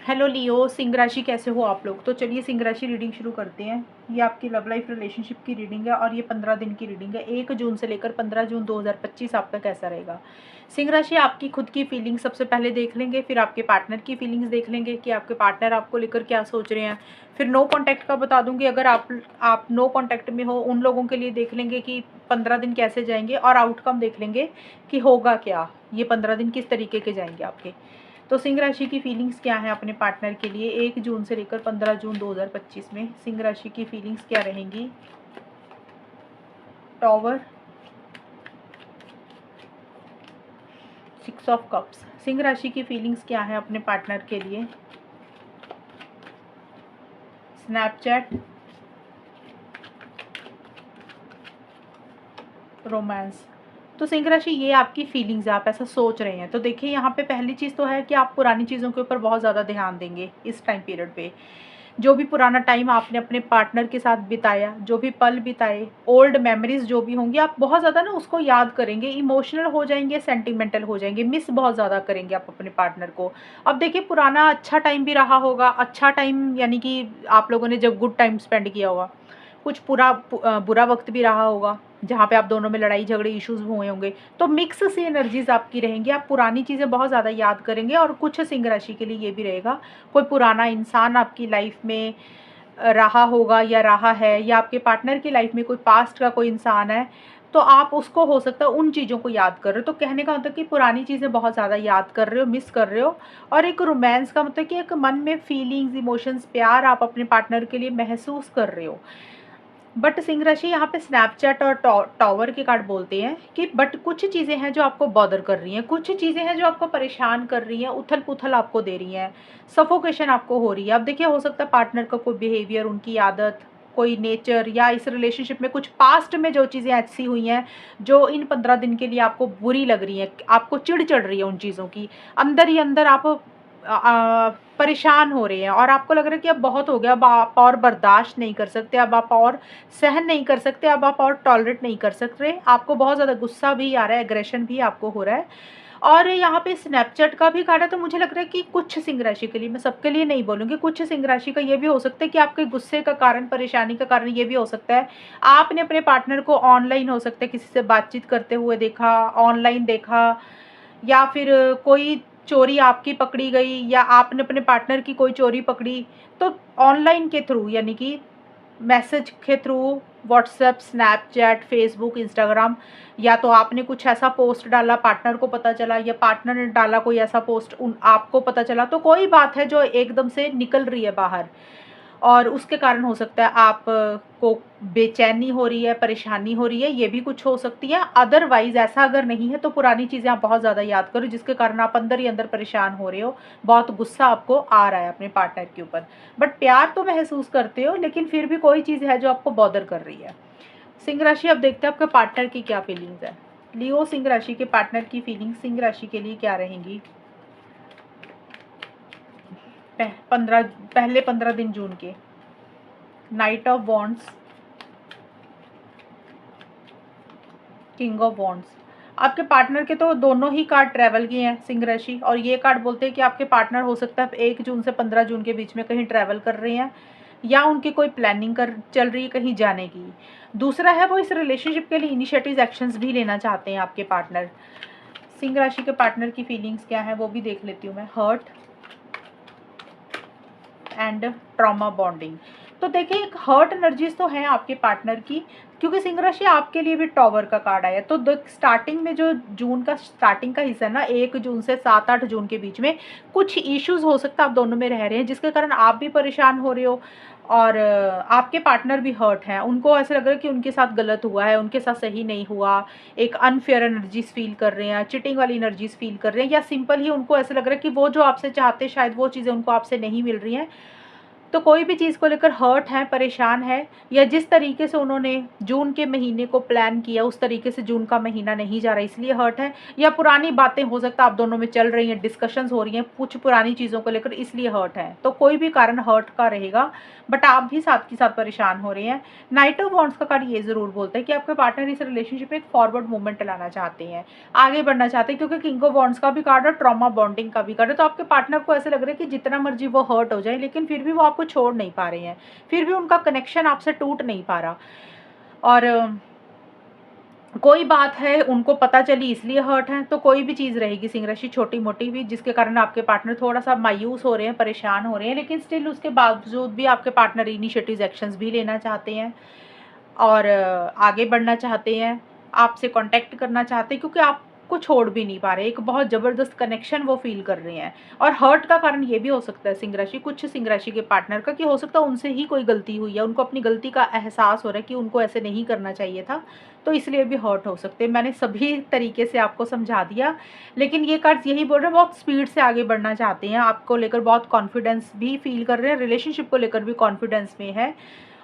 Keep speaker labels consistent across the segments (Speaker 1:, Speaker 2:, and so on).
Speaker 1: Hello लियो, सिंह राशि कैसे हो आप लोग। तो चलिए सिंह राशि रीडिंग शुरू करते हैं। ये आपकी लव लाइफ रिलेशनशिप की रीडिंग है और ये 15 दिन की रीडिंग है। 1 जून से लेकर 15 जून 2025 आपका कैसा रहेगा। सिंह राशि आपकी खुद की फीलिंग्स सबसे पहले देख लेंगे, फिर आपके पार्टनर की फीलिंग्स देख लेंगे कि आपके पार्टनर आपको लेकर क्या सोच रहे हैं। फिर नो कॉन्टैक्ट का बता दूंगी, अगर आप नो कॉन्टैक्ट में हो उन लोगों के लिए देख लेंगे कि 15 दिन कैसे जाएंगे, और आउटकम देख लेंगे कि होगा क्या, ये 15 दिन किस तरीके के जाएंगे आपके। तो सिंह राशि की फीलिंग्स क्या है अपने पार्टनर के लिए 1 जून से लेकर 15 जून 2025 में। सिंह राशि की फीलिंग्स क्या रहेंगी। Tower, 6 of cups. सिंह राशि की फीलिंग्स क्या है अपने पार्टनर के लिए। Snapchat, romance. तो सिंह राशि ये आपकी फीलिंग्स है, आप ऐसा सोच रहे हैं। तो देखिए यहाँ पे पहली चीज़ तो है कि आप पुरानी चीज़ों के ऊपर बहुत ज़्यादा ध्यान देंगे इस टाइम पीरियड पे। जो भी पुराना टाइम आपने अपने पार्टनर के साथ बिताया, जो भी पल बिताए, ओल्ड मेमोरीज जो भी होंगी, आप बहुत ज़्यादा ना उसको याद करेंगे, इमोशनल हो जाएंगे, सेंटिमेंटल हो जाएंगे, मिस बहुत ज़्यादा करेंगे आप अपने पार्टनर को। अब देखिए पुराना अच्छा टाइम भी रहा होगा, अच्छा टाइम यानी कि आप लोगों ने जब गुड टाइम स्पेंड किया होगा। कुछ बुरा वक्त भी रहा होगा जहाँ पे आप दोनों में लड़ाई झगड़े इश्यूज हुए होंगे। तो मिक्स सी एनर्जीज आपकी रहेंगी, आप पुरानी चीज़ें बहुत ज़्यादा याद करेंगे। और कुछ सिंह राशि के लिए ये भी रहेगा, कोई पुराना इंसान आपकी लाइफ में रहा होगा या रहा है, या आपके पार्टनर की लाइफ में कोई पास्ट का कोई इंसान है, तो आप उसको हो सकता है उन चीज़ों को याद कर रहे हो। तो कहने का मतलब कि पुरानी चीज़ें बहुत ज़्यादा याद कर रहे हो, मिस कर रहे हो। और एक रोमांस का मतलब कि एक मन में फीलिंग्स, इमोशंस, प्यार आप अपने पार्टनर के लिए महसूस कर रहे हो। बट सिंह राशि यहाँ पे स्नैपचैट और टॉवर के कार्ड बोलते हैं कि बट कुछ चीज़ें हैं जो आपको बॉदर कर रही हैं, कुछ चीज़ें हैं जो आपको परेशान कर रही हैं, उथल पुथल आपको दे रही हैं, सफोकेशन आपको हो रही है। अब देखिए हो सकता है पार्टनर का कोई बिहेवियर, उनकी आदत, कोई नेचर, या इस रिलेशनशिप में कुछ पास्ट में जो चीज़ें ऐसी हुई हैं जो इन 15 दिन के लिए आपको बुरी लग रही हैं, आपको चिढ़ चढ़ रही है उन चीज़ों की। अंदर ही अंदर आप परेशान हो रहे हैं और आपको लग रहा है कि अब बहुत हो गया, अब आप और बर्दाश्त नहीं कर सकते, अब आप और सहन नहीं कर सकते, अब आप और टॉलरेट नहीं कर सकते। आपको बहुत ज़्यादा गुस्सा भी आ रहा है, एग्रेशन भी आपको हो रहा है। और यहाँ पे स्नैपचैट का भी कार्ड है, तो मुझे लग रहा है कि कुछ सिंह राशि के लिए, मैं सबके लिए नहीं बोलूँगी, कुछ सिंह राशि का ये भी हो सकता है कि आपके गुस्से का कारण, परेशानी का कारण ये भी हो सकता है आपने अपने पार्टनर को ऑनलाइन हो सकता है किसी से बातचीत करते हुए देखा, ऑनलाइन देखा, या फिर कोई चोरी आपकी पकड़ी गई, या आपने अपने पार्टनर की कोई चोरी पकड़ी। तो ऑनलाइन के थ्रू यानी कि मैसेज के through, WhatsApp, Snapchat, Facebook, Instagram, या तो आपने कुछ ऐसा पोस्ट डाला पार्टनर को पता चला, या पार्टनर ने डाला कोई ऐसा पोस्ट उन आपको पता चला। तो कोई बात है जो एकदम से निकल रही है बाहर, और उसके कारण हो सकता है आप को बेचैनी हो रही है, परेशानी हो रही है, ये भी कुछ हो सकती है। अदरवाइज ऐसा अगर नहीं है तो पुरानी चीज़ें आप बहुत ज़्यादा याद करो, जिसके कारण आप अंदर ही अंदर परेशान हो रहे हो, बहुत गुस्सा आपको आ रहा है अपने पार्टनर के ऊपर। बट प्यार तो महसूस करते हो, लेकिन फिर भी कोई चीज़ है जो आपको बॉदर कर रही है। सिंह राशि, अब देखते हैं आपके पार्टनर की क्या फीलिंग्स है। लियो, सिंह राशि के पार्टनर की फीलिंग्स सिंह राशि के लिए क्या रहेंगी पहले 15 दिन जून के। Night of wands, king of wands. आपके पार्टनर के तो दोनों ही कार्ड ट्रैवल किए हैं सिंह राशि, और ये कार्ड बोलते हैं कि आपके पार्टनर हो सकता है 1 जून से 15 जून के बीच में कहीं ट्रैवल कर रहे हैं, या उनकी कोई प्लानिंग कर चल रही है कहीं जाने की। दूसरा है वो इस रिलेशनशिप के लिए इनिशिएटिव एक्शंस भी लेना चाहते हैं आपके पार्टनर। सिंह राशि के पार्टनर की फीलिंग्स क्या है वो भी देख लेती हूँ मैं। Hurt and trauma bonding. तो देखिए एक हर्ट एनर्जीज तो है आपके पार्टनर की, क्योंकि सिंह राशि आपके लिए भी टॉवर का कार्ड आया। तो स्टार्टिंग में जो जून का स्टार्टिंग का हिस्सा है ना, 1 जून से 7-8 जून के बीच में कुछ इश्यूज हो सकता है आप दोनों में रह रहे हैं, जिसके कारण आप भी परेशान हो रहे हो, और आपके पार्टनर भी हर्ट हैं। उनको ऐसा लग रहा है कि उनके साथ गलत हुआ है, उनके साथ सही नहीं हुआ, एक अनफेयर एनर्जीज फील कर रहे हैं, चिटिंग वाली एनर्जीज फील कर रहे हैं, या सिंपल ही उनको ऐसा लग रहा है कि वो जो आपसे चाहते हैं शायद वो चीज़ें उनको आपसे नहीं मिल रही हैं। तो कोई भी चीज़ को लेकर हर्ट हैं, परेशान है, या जिस तरीके से उन्होंने जून के महीने को प्लान किया उस तरीके से जून का महीना नहीं जा रहा इसलिए हर्ट है, या पुरानी बातें हो सकता है आप दोनों में चल रही हैं, डिस्कशंस हो रही हैं कुछ पुरानी चीज़ों को लेकर इसलिए हर्ट है। तो कोई भी कारण हर्ट का रहेगा, बट आप भी साथ के साथ परेशान हो रहे हैं। नाइट ऑफ वॉन्ड्स का कार्ड ये ज़रूर बोलता है कि आपके पार्टनर इस रिलेशनशिप में एक फॉरवर्ड मूवमेंट लाना चाहते हैं, आगे बढ़ना चाहते हैं, क्योंकि किंग ऑफ वॉन्ड्स का भी कार्ड है, ट्रॉमा बॉन्डिंग का भी कार्ड है। तो आपके पार्टनर को ऐसे लग रहा है कि जितना मर्जी वो हर्ट हो जाए लेकिन फिर भी वो आपको छोड़ नहीं पा रहे हैं, फिर भी उनका कनेक्शन आपसे टूट नहीं पा रहा। और कोई बात है उनको पता चली इसलिए हर्ट है। तो कोई भी चीज़ रहेगी सिंह राशि छोटी मोटी भी जिसके कारण आपके पार्टनर थोड़ा सा मायूस हो रहे हैं, परेशान हो रहे हैं, लेकिन स्टिल उसके बावजूद भी आपके पार्टनर इनिशिएटिव एक्शंस भी लेना चाहते हैं और आगे बढ़ना चाहते हैं, आपसे कांटेक्ट करना चाहते हैं, क्योंकि आपको छोड़ भी नहीं पा रहे। एक बहुत ज़बरदस्त कनेक्शन वो फील कर रहे हैं। और हर्ट का कारण ये भी हो सकता है सिंह राशि, कुछ सिंह राशि के पार्टनर का, कि हो सकता है उनसे ही कोई गलती हुई है, उनको अपनी गलती का एहसास हो रहा है कि उनको ऐसे नहीं करना चाहिए था, तो इसलिए भी हर्ट हो सकते हैं। मैंने सभी तरीके से आपको समझा दिया, लेकिन ये कार्ड्स यही बोल रहे हैं बहुत स्पीड से आगे बढ़ना चाहते हैं, आपको लेकर बहुत कॉन्फिडेंस भी फील कर रहे हैं, रिलेशनशिप को लेकर भी कॉन्फिडेंस में है।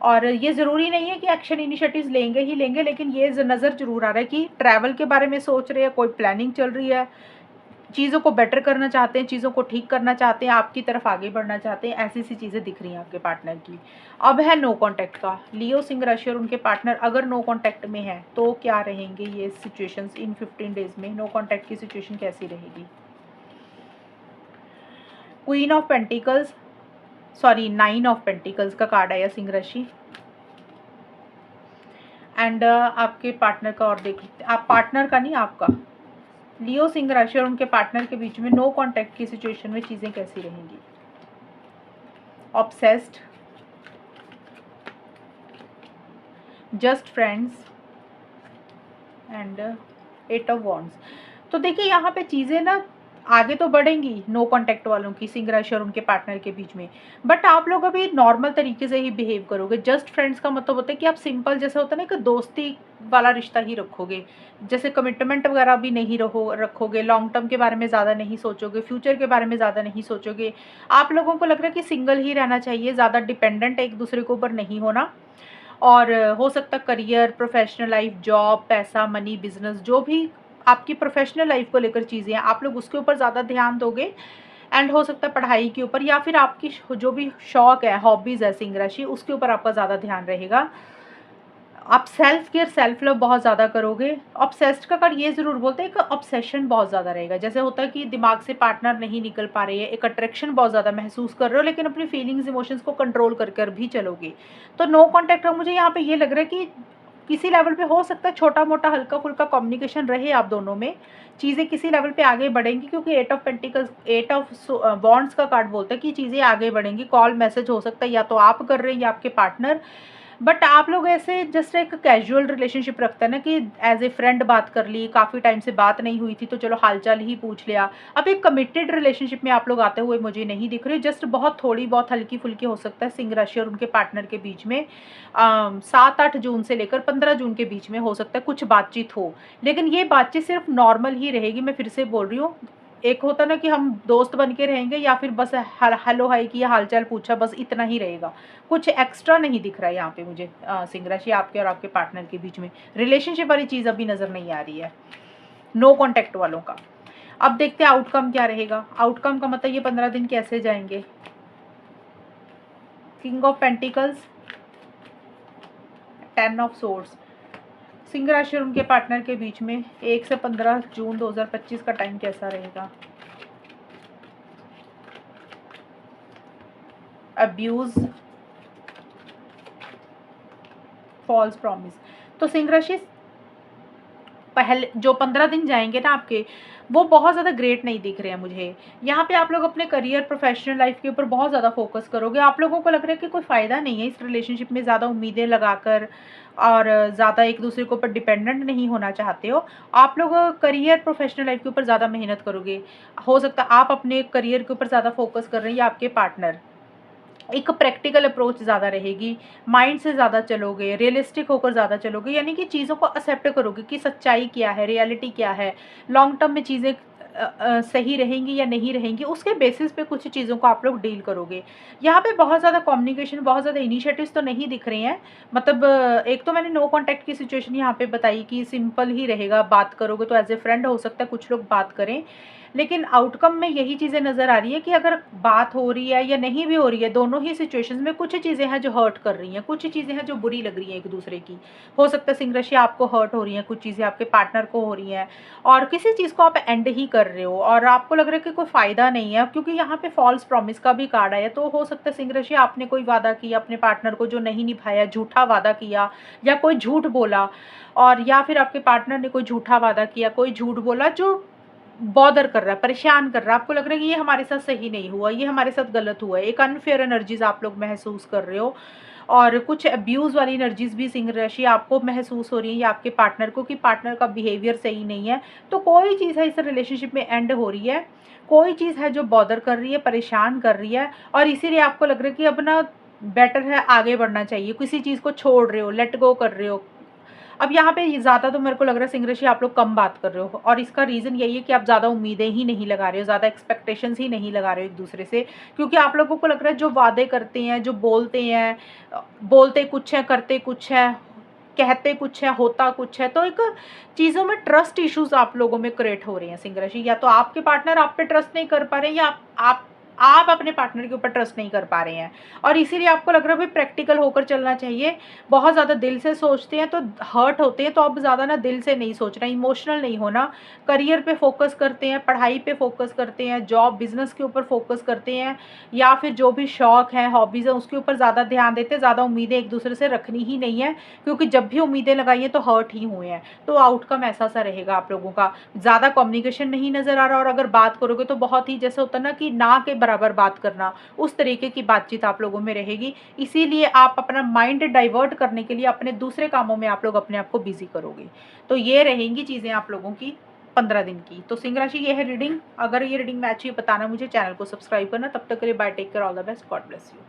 Speaker 1: और ये ज़रूरी नहीं है कि एक्शन इनिशिएटिव्स लेंगे ही लेंगे, लेकिन ये नज़र ज़रूर आ रहा है कि ट्रैवल के बारे में सोच रहे हैं, कोई प्लानिंग चल रही है, चीज़ों को बेटर करना चाहते हैं, चीज़ों को ठीक करना चाहते हैं, आपकी तरफ आगे बढ़ना चाहते हैं, ऐसी सी चीज़ें दिख रही हैं आपके पार्टनर की। अब है नो कॉन्टैक्ट का। लियो सिंह राशि और उनके पार्टनर अगर नो कॉन्टैक्ट में है तो क्या रहेंगे ये सिचुएशंस इन 15 डेज में, नो कॉन्टैक्ट की सिचुएशन कैसी रहेगी। Queen of pentacles, sorry 9 of pentacles का कार्ड आया सिंह राशि। एंड आपके पार्टनर का और देख लेते, आप पार्टनर का नहीं आपका, लियो सिंह राशि और उनके पार्टनर के बीच में नो कॉन्टैक्ट की सिचुएशन में चीज़ें कैसी रहेंगी। Obsessed, just friends and 8 of wands. तो देखिए यहाँ पे चीज़ें ना आगे तो बढ़ेंगी नो कॉन्टैक्ट वालों की, सिंह राशि और उनके पार्टनर के बीच में, बट आप लोग अभी नॉर्मल तरीके से ही बिहेव करोगे। जस्ट फ्रेंड्स का मतलब होता है कि आप सिंपल जैसे होता है ना कि दोस्ती वाला रिश्ता ही रखोगे, जैसे कमिटमेंट वगैरह भी नहीं रखोगे, लॉन्ग टर्म के बारे में ज़्यादा नहीं सोचोगे, फ्यूचर के बारे में ज़्यादा नहीं सोचोगे। आप लोगों को लग रहा है कि सिंगल ही रहना चाहिए, ज़्यादा डिपेंडेंट एक दूसरे के ऊपर नहीं होना। और हो सकता है करियर, प्रोफेशनल लाइफ, जॉब, पैसा, मनी, बिजनेस, जो भी आपकी प्रोफेशनल लाइफ को लेकर चीज़ें हैं आप लोग उसके ऊपर ज़्यादा ध्यान दोगे। एंड हो सकता है पढ़ाई के ऊपर या फिर आपकी जो भी शौक है, हॉबीज़ है सिंह राशि, उसके ऊपर आपका ज़्यादा ध्यान रहेगा। आप सेल्फ केयर, सेल्फ लव बहुत ज़्यादा करोगे। ऑब्सेस्ड का कार्ड ये ज़रूर बोलते हैं कि ऑब्सेशन बहुत ज़्यादा रहेगा, जैसे होता है कि दिमाग से पार्टनर नहीं निकल पा रही है, एक अट्रैक्शन बहुत ज़्यादा महसूस कर रहे हो, लेकिन अपनी फीलिंग्स, इमोशंस को कंट्रोल कर कर भी चलोगे। तो नो कॉन्टैक्ट का मुझे यहाँ पे ये लग रहा है कि किसी लेवल पे हो सकता है छोटा मोटा हल्का फुल्का कम्युनिकेशन रहे आप दोनों में, चीज़ें किसी लेवल पे आगे बढ़ेंगी, क्योंकि 8 ऑफ पेंटिकल्स, 8 ऑफ वॉन्ड्स का कार्ड बोलता है कि चीज़ें आगे बढ़ेंगी। कॉल मैसेज हो सकता है या तो आप कर रहे हैं या आपके पार्टनर, बट आप लोग ऐसे जस्ट एक कैजुअल रिलेशनशिप रखते हैं ना कि एज ए फ्रेंड बात कर ली, काफ़ी टाइम से बात नहीं हुई थी तो चलो हालचाल ही पूछ लिया। अब एक कमिटेड रिलेशनशिप में आप लोग आते हुए मुझे नहीं दिख रहे, जस्ट बहुत थोड़ी बहुत हल्की फुल्की हो सकता है सिंह राशि और उनके पार्टनर के बीच में 7-8 जून से लेकर 15 जून के बीच में हो सकता है कुछ बातचीत हो, लेकिन ये बातचीत सिर्फ नॉर्मल ही रहेगी। मैं फिर से बोल रही हूँ, एक होता ना कि हम दोस्त बन के रहेंगे या फिर बस हेलो हाय किया, हालचाल पूछा, बस इतना ही रहेगा, कुछ एक्स्ट्रा नहीं दिख रहा है यहाँ पे मुझे सिंह राशि आपके और आपके पार्टनर के बीच में रिलेशनशिप वाली चीज़ अभी नज़र नहीं आ रही है नो कॉन्टैक्ट वालों का। अब देखते हैं आउटकम क्या रहेगा। आउटकम का मतलब ये 15 दिन कैसे जाएंगे। King of pentacles, 10 of swords, Singh राशि और उनके पार्टनर के बीच में 1 से 15 जून 2025 का टाइम कैसा रहेगा। Abuse, false promise. तो सिंह राशि पहले जो 15 दिन जाएंगे ना आपके, वो बहुत ज़्यादा ग्रेट नहीं दिख रहे हैं मुझे। यहाँ पे आप लोग अपने करियर, प्रोफेशनल लाइफ के ऊपर बहुत ज़्यादा फोकस करोगे। आप लोगों को लग रहा है कि कोई फ़ायदा नहीं है इस रिलेशनशिप में ज़्यादा उम्मीदें लगाकर, और ज़्यादा एक दूसरे के ऊपर डिपेंडेंट नहीं होना चाहते हो। आप लोग करियर, प्रोफेशनल लाइफ के ऊपर ज़्यादा मेहनत करोगे। हो सकता है आप अपने करियर के ऊपर ज़्यादा फोकस कर रहे हैं या आपके पार्टनर, एक प्रैक्टिकल अप्रोच ज़्यादा रहेगी, माइंड से ज़्यादा चलोगे, रियलिस्टिक होकर ज़्यादा चलोगे, यानी कि चीज़ों को एक्सेप्ट करोगे कि सच्चाई क्या है, रियलिटी क्या है, लॉन्ग टर्म में चीज़ें सही रहेंगी या नहीं रहेंगी, उसके बेसिस पे कुछ चीज़ों को आप लोग डील करोगे। यहाँ पे बहुत ज़्यादा कम्युनिकेशन, बहुत ज़्यादा इनिशिएटिव्स तो नहीं दिख रहे हैं। मतलब एक तो मैंने नो कॉन्टैक्ट की सिचुएशन यहाँ पे बताई कि सिंपल ही रहेगा, बात करोगे तो एज़ ए फ्रेंड हो सकता है कुछ लोग बात करें। लेकिन आउटकम में यही चीज़ें नज़र आ रही है कि अगर बात हो रही है या नहीं भी हो रही है, दोनों ही सिचुएशंस में कुछ चीज़ें हैं जो हर्ट कर रही हैं, कुछ चीज़ें हैं जो बुरी लग रही हैं एक दूसरे की। हो सकता है सिंह राशि आपको हर्ट हो रही हैं, कुछ चीज़ें आपके पार्टनर को हो रही हैं, और किसी चीज़ को आप एंड ही कर रहे हो और आपको लग रहा है कि कोई फ़ायदा नहीं है, क्योंकि यहाँ पे फॉल्स प्रॉमिस का भी कार्ड आया। तो हो सकता है सिंह राशि आपने कोई वादा किया अपने पार्टनर को जो नहीं निभाया, झूठा वादा किया या कोई झूठ बोला, और या फिर आपके पार्टनर ने कोई झूठा वादा किया, कोई झूठ बोला जो बॉदर कर रहा है, परेशान कर रहा है। आपको लग रहा है कि ये हमारे साथ सही नहीं हुआ, ये हमारे साथ गलत हुआ है। एक अनफेयर एनर्जीज आप लोग महसूस कर रहे हो, और कुछ अब्यूज़ वाली एनर्जीज भी सिंह राशि आपको महसूस हो रही है या आपके पार्टनर को, कि पार्टनर का बिहेवियर सही नहीं है। तो कोई चीज़ है इस रिलेशनशिप में एंड हो रही है, कोई चीज़ है जो बॉदर कर रही है, परेशान कर रही है, और इसीलिए आपको लग रहा है कि अब ना बेटर है आगे बढ़ना चाहिए। किसी चीज़ को छोड़ रहे हो, लेट गो कर रहे हो। अब यहाँ पे ज़्यादा तो मेरे को लग रहा है सिंह राशि आप लोग कम बात कर रहे हो, और इसका रीज़न यही है कि आप ज़्यादा उम्मीदें ही नहीं लगा रहे हो, ज़्यादा एक्सपेक्टेशंस ही नहीं लगा रहे हो एक दूसरे से। क्योंकि आप लोगों को लग रहा है जो वादे करते हैं, जो बोलते हैं, बोलते कुछ है, करते कुछ है, कहते कुछ है, होता कुछ है। तो एक चीज़ों में ट्रस्ट इश्यूज आप लोगों में क्रिएट हो रहे हैं सिंह राशि। या तो आपके पार्टनर आप पे ट्रस्ट नहीं कर पा रहे हैं, या आप अपने पार्टनर के ऊपर ट्रस्ट नहीं कर पा रहे हैं, और इसीलिए आपको लग रहा है भाई प्रैक्टिकल होकर चलना चाहिए। बहुत ज़्यादा दिल से सोचते हैं तो हर्ट होते हैं, तो अब ज़्यादा ना दिल से नहीं सोचना, इमोशनल नहीं होना। करियर पे फोकस करते हैं, पढ़ाई पे फोकस करते हैं, जॉब बिजनेस के ऊपर फोकस करते हैं, या फिर जो भी शौक है, हॉबीज़ है, उसके ऊपर ज़्यादा ध्यान देते हैं। ज़्यादा उम्मीदें एक दूसरे से रखनी ही नहीं है, क्योंकि जब भी उम्मीदें लगाई हैं तो हर्ट ही हुए हैं। तो आउटकम ऐसा सा रहेगा आप लोगों का। ज़्यादा कम्युनिकेशन नहीं नज़र आ रहा, और अगर बात करोगे तो बहुत ही जैसे होता है ना कि ना के बराबर बात करना, उस तरीके की बातचीत आप लोगों में रहेगी। इसीलिए आप अपना माइंड डाइवर्ट करने के लिए अपने दूसरे कामों में आप लोग अपने आप को बिजी करोगे। तो ये रहेंगी चीज़ें आप लोगों की 15 दिन की। तो सिंह राशि ये है रीडिंग। अगर ये रीडिंग मैच हुई बताना मुझे, चैनल को सब्सक्राइब करना। तब तक के लिए bye, take care, all the best, God bless you.